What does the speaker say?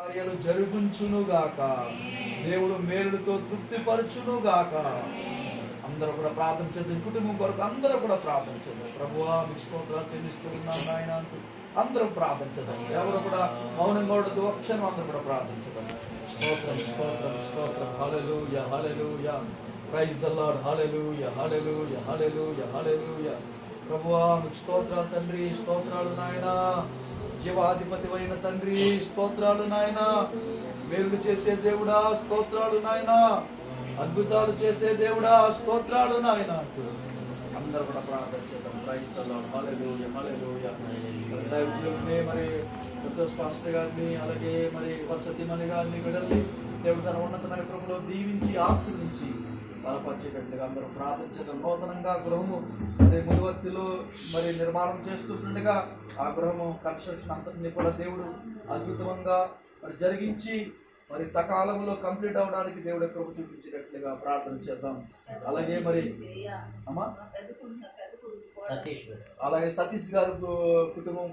కార్యాలు జరుగుంచునుగాక. దేవుడు మేలులతో తృప్తిపరచునుగాక. అందరూ కూడా ప్రార్థన చేద్దాం. కుటుంబం కొరకు అందరూ కూడా ప్రార్థన చేద్దాం. ప్రభువా మీకు స్తోత్రాలు చెల్లిస్తూ ఉన్నాను నాయన అంటూ అందరూ ప్రార్థన చేద్దాం. ఎవరు కూడా మౌనంగా ఉండదు. ఒక్కక్షణం అందరూ కూడా ప్రార్థన చేద్దాం. స్తోత్రం స్తోత్రం స్తోత్రం. హల్లెలూయా హల్లెలూయా. Praise the Lord. హల్లెలూయా హల్లెలూయా హల్లెలూయా హల్లెలూయా. ప్రభువా మీకు స్తోత్రాలు తండ్రి. స్తోత్రాలు నాయన. జీవాధిపతివైన తండ్రి స్తోత్రాలు నాయన. మేలు చేసే దేవుడా స్తోత్రాలు నాయన. అద్భుతాలు చేసే దేవుడా స్తోత్రాలు నాయన. అందరూ కూడా ప్రార్థన చేద్దాం. Praise the Lord. హల్లెలూయా హల్లెలూయా. దైవజనుడిని మరి సంతోష్ పాస్టర్ గారిని అలాగే మరి వసతిమణి గారిని విడల్ని దేవుడు తన ఉన్నతమైన కృపలో దీవించి ఆశీర్వదించి బలపరిచేటట్లుగా అందరూ ప్రార్థన చేద్దాం. నూతనంగా గృహము మరి మునువర్తిలో మరి నిర్మాణం చేస్తుండగా ఆ గృహము కన్స్ట్రక్షన్ అంతటిని కూడా దేవుడు అద్భుతంగా మరి జరిగించి మరి సకాలంలో కంప్లీట్ అవడానికి దేవుడు కృప చూపించేటట్లుగా ప్రార్థన చేద్దాం. అలాగే మరి అమ్మా అలాగే సతీష్ గారు కుటుంబం